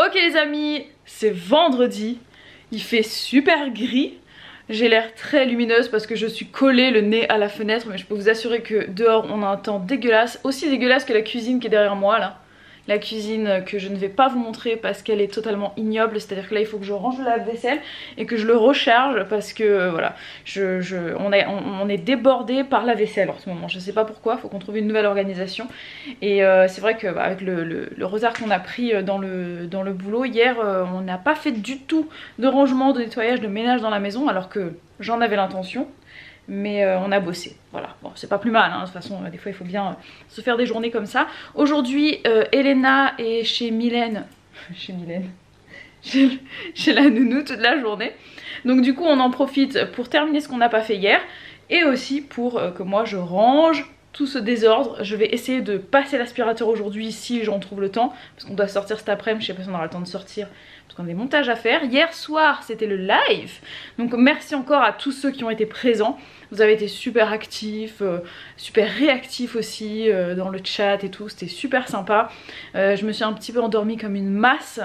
Ok les amis, c'est vendredi, il fait super gris, j'ai l'air très lumineuse parce que je suis collée le nez à la fenêtre, mais je peux vous assurer que dehors on a un temps dégueulasse, aussi dégueulasse que la cuisine qui est derrière moi là. La cuisine que je ne vais pas vous montrer parce qu'elle est totalement ignoble, c'est-à-dire que là il faut que je range le lave-vaisselle et que je le recharge parce que voilà, on est débordé par la vaisselle en ce moment, je sais pas pourquoi, il faut qu'on trouve une nouvelle organisation. Et c'est vrai que avec le retard qu'on a pris dans le boulot hier, on n'a pas fait du tout de rangement, de nettoyage, de ménage dans la maison alors que j'en avais l'intention. Mais on a bossé, voilà, bon c'est pas plus mal hein. De toute façon des fois il faut bien se faire des journées comme ça. Aujourd'hui Elena est chez Mylène, chez la nounou toute la journée. Donc du coup on en profite pour terminer ce qu'on n'a pas fait hier et aussi pour que moi je range tout ce désordre. Je vais essayer de passer l'aspirateur aujourd'hui si j'en trouve le temps, parce qu'on doit sortir cet après-midi, je sais pas si on aura le temps de sortir parce qu'on a des montages à faire. Hier soir c'était le live, donc merci encore à tous ceux qui ont été présents. Vous avez été super actifs, super réactifs aussi dans le chat et tout, c'était super sympa. Je me suis un petit peu endormie comme une masse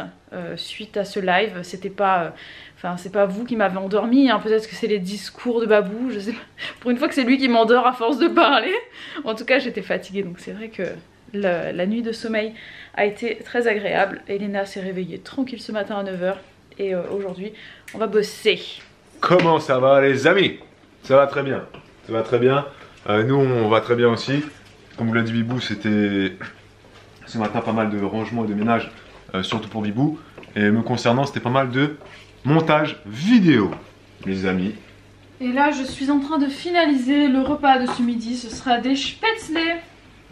suite à ce live. C'était pas... Enfin c'est pas vous qui m'avez endormi, hein. Peut-être que c'est les discours de Babou, je sais pas. Pour une fois que c'est lui qui m'endort à force de parler. En tout cas j'étais fatiguée, donc c'est vrai que la nuit de sommeil a été très agréable. Elena s'est réveillée tranquille ce matin à 9 h et aujourd'hui on va bosser. Comment ça va les amis? Ça va très bien, ça va très bien. Nous on va très bien aussi. Comme vous l'a dit Bibou, c'était ce matin pas mal de rangement et de ménage, surtout pour Bibou. Et me concernant c'était pas mal de montage vidéo les amis. Et là je suis en train de finaliser le repas de ce midi, ce sera des spätzle.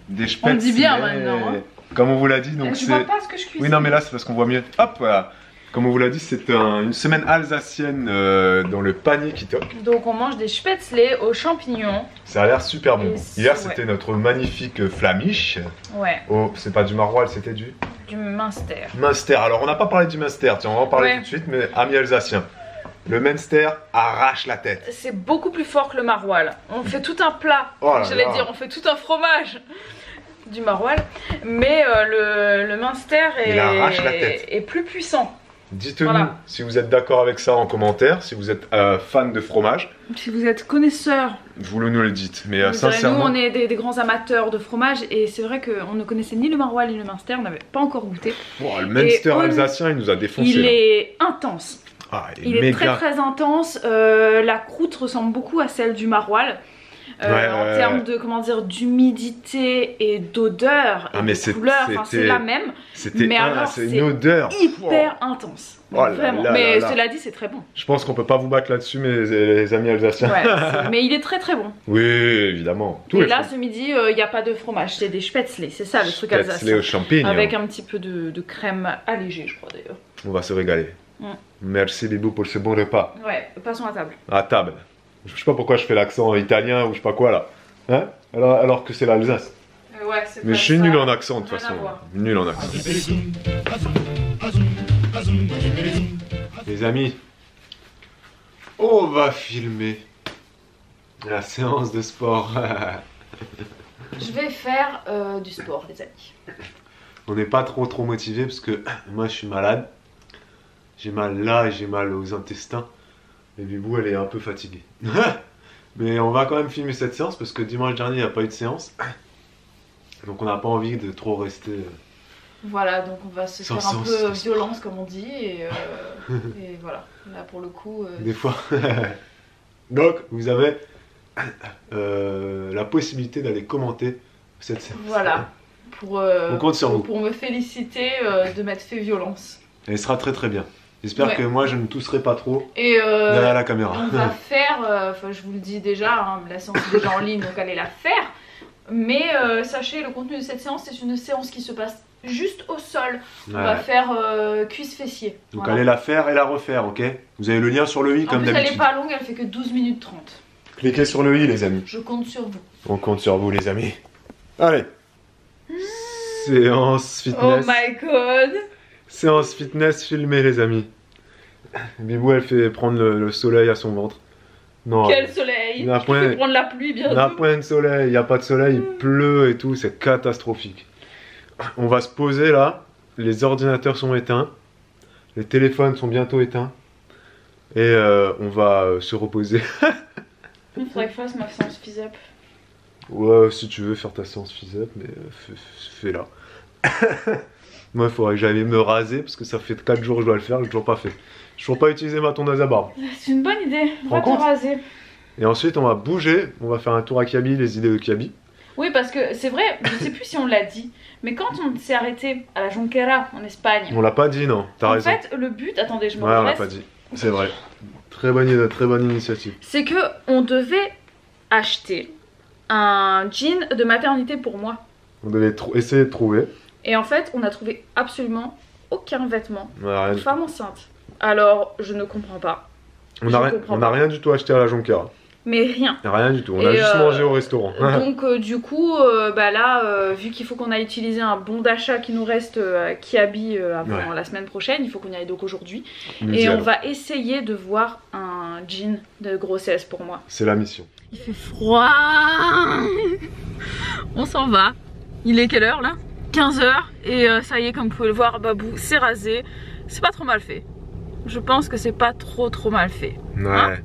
Des spätzle. On dit bien maintenant hein. Comme on vous l'a dit, donc je vois pas ce que je cuisine. Oui non mais là c'est parce qu'on voit mieux. Hop voilà. Comme on vous l'a dit, c'est une semaine alsacienne dans le panier qui toque. Donc on mange des spätzle aux champignons. Ça a l'air super bon. Hier ouais. c'était notre magnifique flamiche. Ouais. Oh, c'est pas du maroilles, c'était du Münster. Münster. Alors on n'a pas parlé du Münster, tiens, on va en parler tout de suite, mais amis alsaciens. Le Münster arrache la tête. C'est beaucoup plus fort que le maroilles. On fait tout un plat, j'allais dire, on fait tout un fromage du maroilles. Mais le Münster est plus puissant. Dites-nous si vous êtes d'accord avec ça en commentaire, si vous êtes fan de fromage. Si vous êtes connaisseur. Vous nous le dites, mais sincèrement... Nous on est des grands amateurs de fromage et c'est vrai qu'on ne connaissait ni le maroilles ni le Münster, on n'avait pas encore goûté. Bon, le Münster alsacien il nous a défoncé. Il est intense. Ah, il est très intense, la croûte ressemble beaucoup à celle du maroilles. En termes de comment dire d'humidité et d'odeur et de couleur, c'est la même. Mais alors c'est une odeur hyper intense. Vraiment. Mais cela dit c'est très bon. Je pense qu'on peut pas vous battre là-dessus mes amis alsaciens. Ouais, mais il est très bon. Oui évidemment. Et là ce midi il n'y a pas de fromage, c'est des spätzle, c'est ça le truc alsacien. Spätzle aux champignons. Avec un petit peu de crème allégée je crois d'ailleurs. On va se régaler. Merci Bibou pour ce bon repas. Ouais, passons à table. À table. Je sais pas pourquoi je fais l'accent italien ou je sais pas quoi là. Hein? Alors que c'est l'Alsace. Ouais, mais je suis nul en accent de toute façon. Nul en accent. Les amis, on va filmer la séance de sport. Je vais faire du sport les amis. On n'est pas trop motivé parce que moi je suis malade. J'ai mal là et j'ai mal aux intestins. Et Bibou elle est un peu fatiguée. Mais on va quand même filmer cette séance parce que dimanche dernier il n'y a pas eu de séance. Donc on n'a pas envie de trop rester... Voilà, donc on va se faire un peu violence comme on dit. Et voilà, là pour le coup... Des fois. Donc vous avez la possibilité d'aller commenter cette séance. Voilà, on compte sur vous. Pour me féliciter de m'être fait violence. Elle sera très bien. J'espère que moi je ne tousserai pas trop derrière la caméra. On va faire, enfin je vous le dis déjà, hein, la séance est déjà en ligne donc allez la faire. Mais sachez, le contenu de cette séance c'est une séance qui se passe juste au sol. On va faire cuisse fessier. Donc allez la faire et la refaire, ok? Vous avez le lien sur le i comme d'habitude. Elle est pas longue, elle fait que 12 minutes 30. Cliquez sur le i les amis. Je compte sur vous. On compte sur vous les amis. Allez. Séance fitness. Oh my god. Séance fitness filmée les amis. Bibou elle fait prendre le soleil à son ventre. Non. Quel soleil? Il fait prendre la pluie bientôt. Il n'y a point de soleil, il n'y a pas de soleil, il pleut et tout, c'est catastrophique. On va se poser là, les ordinateurs sont éteints. Les téléphones sont bientôt éteints. Et on va se reposer. Il faudrait que je fasse ma séance phys-up. Ouais, si tu veux faire ta séance phys-up, mais fais-la. Moi, il faudrait que j'aille me raser parce que ça fait 4 jours que je dois le faire, je l'ai toujours pas fait. Je n'ai toujours pas utilisé ma tondeuse à barbe. C'est une bonne idée, va te raser. Et ensuite, on va bouger, on va faire un tour à Kiabi, les idées de Kiabi. Oui, parce que c'est vrai, je sais plus si on l'a dit, mais quand on s'est arrêté à la Jonquera en Espagne. On l'a pas dit, non, t'as raison. En fait, le but, attendez, je me redresse. Ouais, on l'a pas dit, c'est vrai. Très bonne initiative. C'est que on devait acheter un jean de maternité pour moi. On devait essayer de trouver. Et en fait, on a trouvé absolument aucun vêtement de femme enceinte. Alors, je ne comprends pas. On a rien du tout acheté à la Jonquera. Mais rien. Rien du tout, on a juste mangé au restaurant. Donc du coup, bah là, vu qu'il faut qu'on aille utiliser un bon d'achat qui nous reste à Kiabi avant la semaine prochaine, il faut qu'on y aille donc aujourd'hui. Et on va essayer de voir un jean de grossesse pour moi. C'est la mission. Il fait froid. On s'en va. Il est quelle heure là? 15 h. Et ça y est, comme vous pouvez le voir, Babou s'est rasé. C'est pas trop mal fait. Je pense que c'est pas trop mal fait. Ouais. Hein?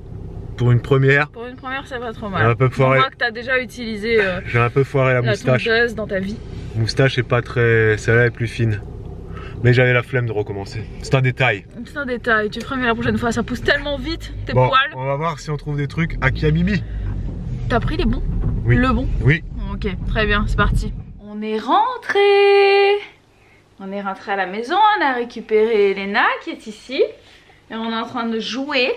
Pour une première. Pour une première, c'est pas trop mal. Un peu foiré. On voit que t'as déjà utilisé j'ai un peu foiré la moustache. Tondeuse dans ta vie. Moustache est pas très... Celle-là est plus fine. Mais j'avais la flemme de recommencer. C'est un détail. C'est un détail, tu feras mieux la prochaine fois. Ça pousse tellement vite, tes poils. On va voir si on trouve des trucs à Kiabibi. T'as pris les bons? Oui. Le bon? Oui. Ok, très bien, c'est parti. On est rentré. On est rentré à la maison, on a récupéré Elena qui est ici. Et on est en train de jouer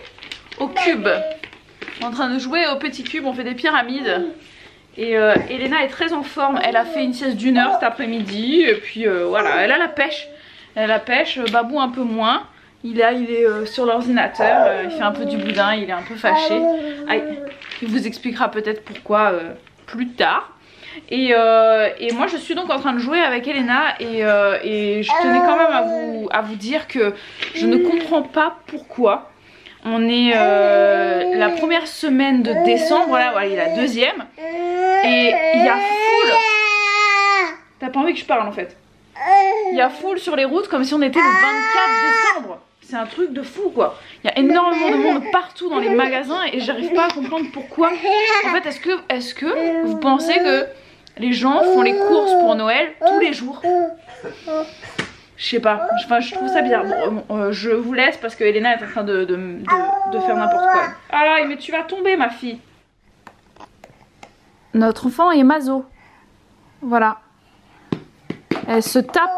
au cube. On est en train de jouer au petit cube, on fait des pyramides. Et Elena est très en forme, elle a fait une sieste d'1 heure cet après-midi. Et puis voilà, elle a la pêche. Elle a la pêche, Babou un peu moins. Il est sur l'ordinateur, il fait un peu du boudin, il est un peu fâché. Aïe, il vous expliquera peut-être pourquoi plus tard. Et moi je suis donc en train de jouer avec Elena et je tenais quand même à vous dire que je ne comprends pas pourquoi on est la première semaine de décembre, là voilà, il est la deuxième et il y a full. T'as pas envie que je parle en fait. Il y a full sur les routes comme si on était le 24 décembre. C'est un truc de fou quoi. Il y a énormément de monde partout dans les magasins et j'arrive pas à comprendre pourquoi. En fait, est-ce que vous pensez que les gens font les courses pour Noël tous les jours? Je sais pas, enfin je trouve ça bizarre. Bon, je vous laisse parce que Elena est en train de faire n'importe quoi. Ah mais tu vas tomber ma fille. Notre enfant est maso. Voilà. Elle se tape.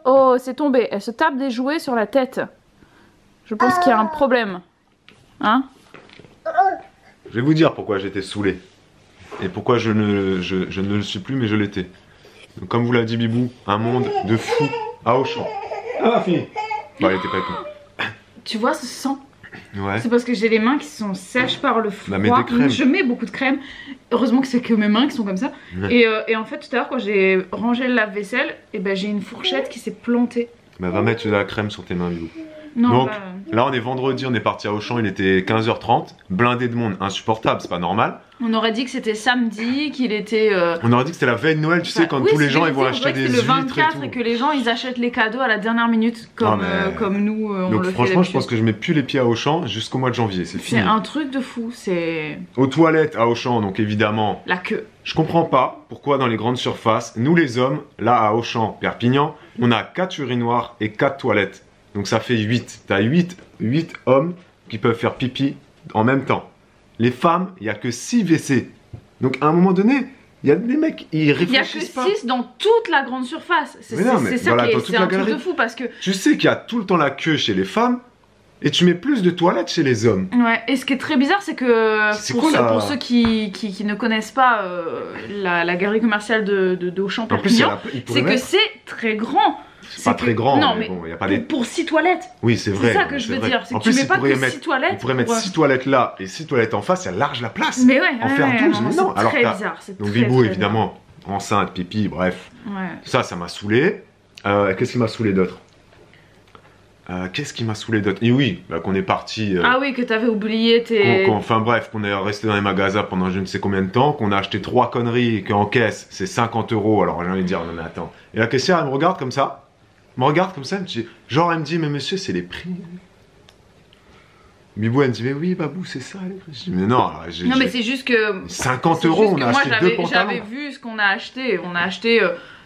Oh c'est tombé. Elle se tape des jouets sur la tête. Je pense qu'il y a un problème. Hein? Je vais vous dire pourquoi j'étais saoulé. Et pourquoi je ne le suis plus mais je l'étais. Comme vous l'a dit Bibou, un monde de fou à Auchan. Ah ma fille. Bah elle était pas tout. Tu vois ce sang? Ouais. C'est parce que j'ai les mains qui sont sèches par le froid. Bah, mets des crèmes. Je mets beaucoup de crème. Heureusement que c'est que mes mains qui sont comme ça. Ouais. Et en fait tout à l'heure quand j'ai rangé le lave-vaisselle, et ben j'ai une fourchette qui s'est plantée. Bah va mettre de la crème sur tes mains Bibou. Non, donc là on est vendredi, on est parti à Auchan, il était 15 h 30, blindé de monde, insupportable, c'est pas normal. On aurait dit que c'était samedi, qu'il était... On aurait dit que c'était la veille de Noël, tu sais, quand tous les gens ils vont acheter des huîtres le 24 et que les gens ils achètent les cadeaux à la dernière minute comme, comme nous on donc le franchement fait je pense que je mets plus les pieds à Auchan jusqu'au mois de janvier, c'est fini. C'est un truc de fou, c'est... Aux toilettes à Auchan, donc évidemment... La queue. Je comprends pas pourquoi dans les grandes surfaces, nous les hommes, là à Auchan, Perpignan, on a 4 urinoirs et 4 toilettes. Donc ça fait 8. T'as 8 hommes qui peuvent faire pipi en même temps. Les femmes, il n'y a que 6 WC. Donc à un moment donné, il y a des mecs, ils réfléchissent pas. Il n'y a que 6 dans toute la grande surface. C'est ça voilà, qui est, un truc de fou parce que... Tu sais qu'il y a tout le temps la queue chez les femmes et tu mets plus de toilettes chez les hommes. Ouais, et ce qui est très bizarre, c'est que pour ceux qui ne connaissent pas la galerie commerciale d'Auchan Perpignan, c'est que c'est très grand. C'est pas très grand, non, mais bon, il y a pas des... pour 6 toilettes. Oui, c'est vrai. C'est ça que je veux dire. En plus, tu mets pas que 6 toilettes. Ils pourraient mettre 6 toilettes là et 6 toilettes en face, ça large la place. Mais ouais, en faire 12, mais non. Alors, très bizarre. Donc, Bibou, évidemment, enceinte, pipi, bref. Ouais. Ça m'a saoulé. Qu'est-ce qui m'a saoulé d'autre? Et oui, bah, qu'on est parti. Ah oui, que t'avais oublié tes. Enfin bref, qu'on est resté dans les magasins pendant je ne sais combien de temps, qu'on a acheté 3 conneries et qu'en caisse c'est 50 €. Alors j'ai envie de dire, non mais attends. Et la caissière elle me regarde comme ça. me regarde comme ça, genre elle me dit, mais monsieur, c'est les prix. Bibou, elle me dit, mais oui, Babou, c'est ça les prix. Je dis, mais non, non, mais c'est juste que 50 € on a acheté 2 pantalons. J'avais vu ce qu'on a acheté. On a acheté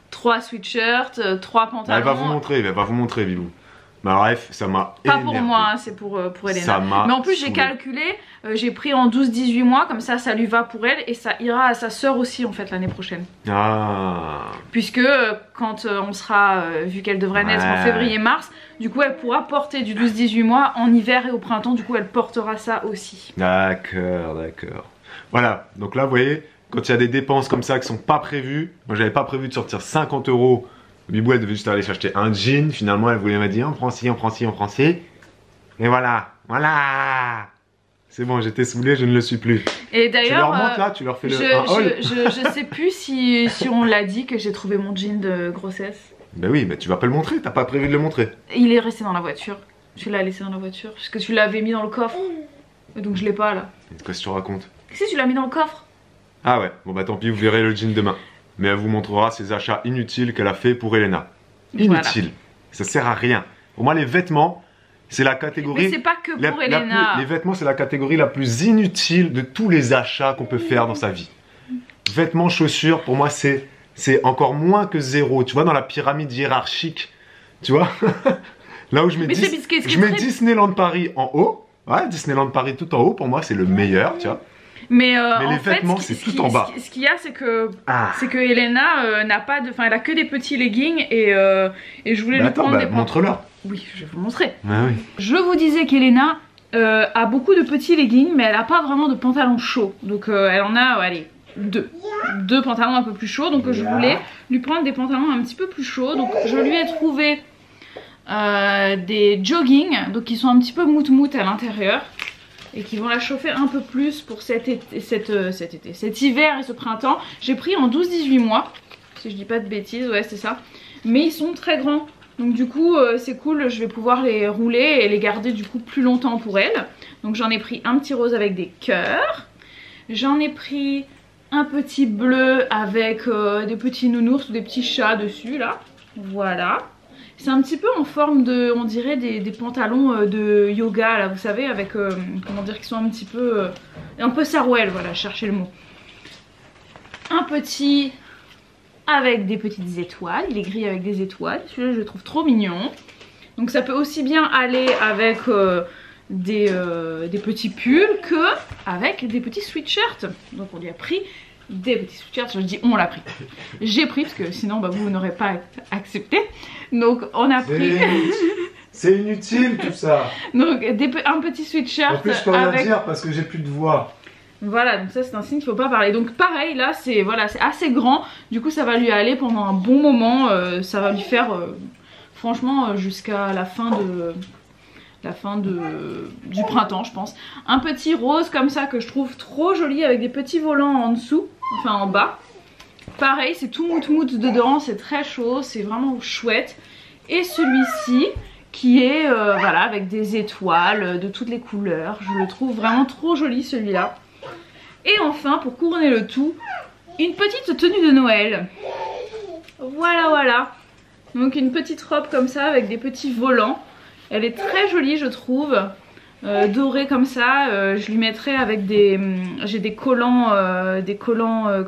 3 sweatshirts, 3 pantalons. Elle va vous montrer, Bibou. Bah, bref, ça m'a pas énervé. pour moi, hein, c'est pour Elena. Ça m'a mais en plus, j'ai saoulé. calculé, j'ai pris en 12-18 mois, comme ça lui va pour elle et ça ira à sa soeur aussi en fait l'année prochaine. Ah. Puisque quand on sera, vu qu'elle devrait naître en février-mars, du coup elle pourra porter du 12-18 mois en hiver et au printemps, du coup elle portera ça aussi. D'accord, d'accord. Voilà, donc là vous voyez, quand il y a des dépenses comme ça qui sont pas prévues, moi j'avais pas prévu de sortir 50 €. Bibou, elle devait juste aller s'acheter un jean. Finalement, elle voulait me dire on prend ci, on prend ci, on prend ci. Et voilà, voilà. C'est bon, j'étais saoulé, je ne le suis plus. Et d'ailleurs, tu leur montres là, tu leur fais un haul. Je sais plus si on l'a dit que j'ai trouvé mon jean de grossesse. Ben oui, mais tu vas pas le montrer, t'as pas prévu de le montrer. Il est resté dans la voiture. Tu l'as laissé dans la voiture. Parce que tu l'avais mis dans le coffre. Et donc je l'ai pas là. Qu'est-ce que tu racontes? Si, tu l'as mis dans le coffre. Ah ouais, bon bah tant pis, vous verrez le jean demain. Mais elle vous montrera ses achats inutiles qu'elle a fait pour Elena. Inutiles. Voilà. Ça sert à rien. Pour moi, les vêtements, c'est la catégorie... Mais c'est pas que pour Elena. Les vêtements, c'est la catégorie la plus inutile de tous les achats qu'on peut faire dans sa vie. Vêtements, chaussures, pour moi, c'est encore moins que 0. Tu vois, dans la pyramide hiérarchique, tu vois là où je mets, Disneyland Paris en haut. Ouais, Disneyland Paris tout en haut, pour moi, c'est le meilleur, tu vois. Mais les vêtements, c'est tout en bas. Ce qu'il y a, c'est que Elena n'a pas de... Enfin, elle a que des petits leggings et je voulais lui prendre des... montre-leur. Oui, je vais vous montrer. Ah oui. Je vous disais qu'Elena a beaucoup de petits leggings, mais elle n'a pas vraiment de pantalons chauds. Donc elle en a, allez, deux pantalons un peu plus chauds. Donc je voulais lui prendre des pantalons un petit peu plus chauds. Donc je lui ai trouvé des joggings, donc qui sont un petit peu mout-mout à l'intérieur. Et qui vont la chauffer un peu plus pour cet hiver et ce printemps. J'ai pris en 12-18 mois, si je dis pas de bêtises, ouais c'est ça. Mais ils sont très grands, donc du coup c'est cool, je vais pouvoir les rouler et les garder du coup plus longtemps pour elle. Donc j'en ai pris un petit rose avec des cœurs. J'en ai pris un petit bleu avec des petits nounours ou des petits chats dessus là. Voilà. C'est un petit peu en forme de, on dirait des pantalons de yoga là, vous savez, avec, comment dire, qui sont un petit peu sarouel, voilà, cherchez le mot. Un petit avec des petites étoiles, il est gris avec des étoiles, celui-là je le trouve trop mignon. Donc ça peut aussi bien aller avec des petits pulls que avec des petits sweatshirts. Donc on lui a pris des petits sweatshirts, je dis on l'a pris. J'ai pris parce que sinon bah, vous n'aurez pas accepté. Donc on a pris... C'est inutile tout ça. Donc un petit sweatshirt. En plus je peux rien dire parce que j'ai plus de voix. Voilà, donc ça c'est un signe qu'il faut pas parler. Donc pareil là c'est voilà, c'est assez grand. Du coup ça va lui aller pendant un bon moment. Ça va lui faire franchement jusqu'à la fin du printemps je pense. Un petit rose comme ça que je trouve trop joli avec des petits volants en dessous, enfin en bas. Pareil c'est tout mout dedans, c'est très chaud, c'est vraiment chouette. Et celui-ci qui est voilà avec des étoiles de toutes les couleurs, je le trouve vraiment trop joli celui-là. Et enfin pour couronner le tout, une petite tenue de Noël. Voilà voilà. Donc une petite robe comme ça avec des petits volants. Elle est très jolie je trouve, dorée comme ça, je lui mettrai avec des... j'ai des collants,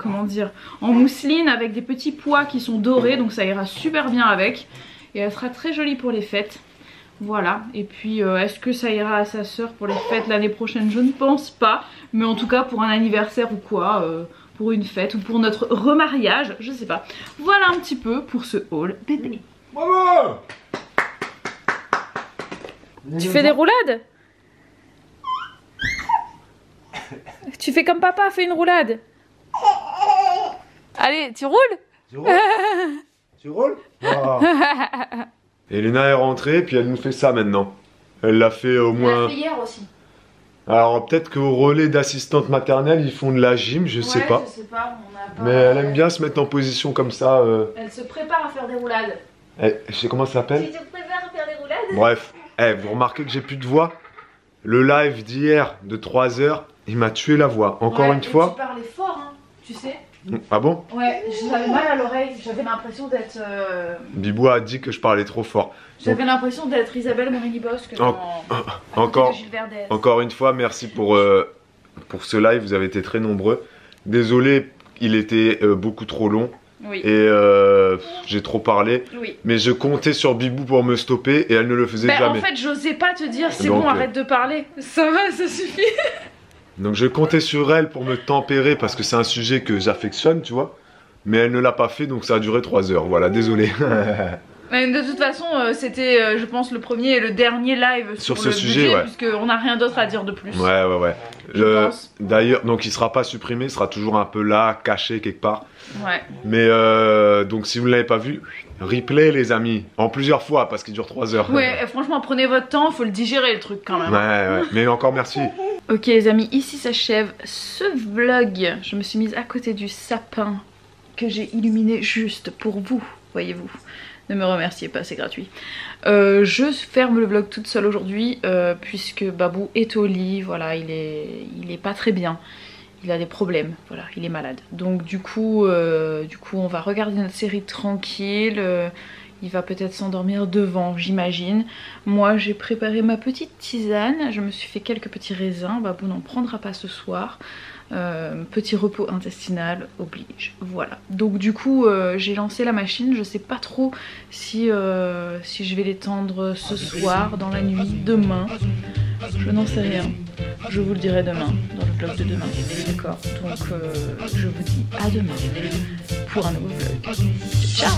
comment dire, en mousseline avec des petits pois qui sont dorés, donc ça ira super bien avec. Et elle sera très jolie pour les fêtes. Voilà, et puis est-ce que ça ira à sa soeur pour les fêtes l'année prochaine? Je ne pense pas, mais en tout cas pour un anniversaire ou quoi, pour une fête ou pour notre remariage, je sais pas. Voilà un petit peu pour ce haul bébé. Bravo! Tu fais des roulades? Tu fais comme papa, fais une roulade. Allez, tu roules? Tu roules? Tu roules? Oh. Elena est rentrée, puis elle nous fait ça maintenant. Elle l'a fait au moins... Elle l'a fait hier aussi. Alors peut-être qu'au relais d'assistante maternelle, ils font de la gym, je sais pas. Je sais pas, on a pas... Mais elle aime bien se mettre en position comme ça. Elle se prépare à faire des roulades. Je sais comment ça s'appelle? Tu te prépares à faire des roulades? Bref, vous remarquez que j'ai plus de voix? Le live d'hier de 3 heures, il m'a tué la voix. Encore une fois. Tu parlais fort, hein, tu sais. Ah bon? Ouais, j'avais mal à l'oreille, j'avais l'impression d'être... Bibou a dit que je parlais trop fort. J'avais l'impression d'être Isabelle Morini-Bosque dans... Encore une fois, merci pour ce live, vous avez été très nombreux. Désolé, il était beaucoup trop long. Oui. Et j'ai trop parlé. Oui. Mais je comptais sur Bibou pour me stopper et elle ne le faisait jamais. En fait, j'osais pas te dire c'est bon, arrête de parler. Ça va, ça suffit. Donc je comptais sur elle pour me tempérer parce que c'est un sujet que j'affectionne, tu vois. Mais elle ne l'a pas fait, donc ça a duré 3 heures. Voilà, désolé. Mais de toute façon, c'était, je pense, le premier et le dernier live sur ce sujet, budget, ouais. Puisqu'on n'a rien d'autre à dire de plus. Ouais. D'ailleurs, donc il sera pas supprimé, il sera toujours un peu là, caché quelque part. Ouais. Mais donc si vous ne l'avez pas vu, replay les amis, en plusieurs fois parce qu'il dure 3 heures. Ouais, et franchement, prenez votre temps, faut le digérer le truc quand même. Ouais. Mais encore merci. Ok les amis, ici s'achève ce vlog. Je me suis mise à côté du sapin que j'ai illuminé juste pour vous, voyez-vous. Ne me remerciez pas, c'est gratuit. Je ferme le vlog toute seule aujourd'hui puisque Babou est au lit. Voilà, il est pas très bien. Il a des problèmes, voilà, il est malade. Donc du coup on va regarder notre série tranquille. Il va peut-être s'endormir devant, j'imagine. Moi, j'ai préparé ma petite tisane. Je me suis fait quelques petits raisins. Babou n'en prendra pas ce soir. Petit repos intestinal oblige. Voilà. Donc du coup, j'ai lancé la machine. Je sais pas trop si je vais l'étendre ce soir, dans la nuit, demain. Je n'en sais rien. Je vous le dirai demain, dans le vlog de demain. D'accord. Donc je vous dis à demain pour un nouveau vlog. Ciao.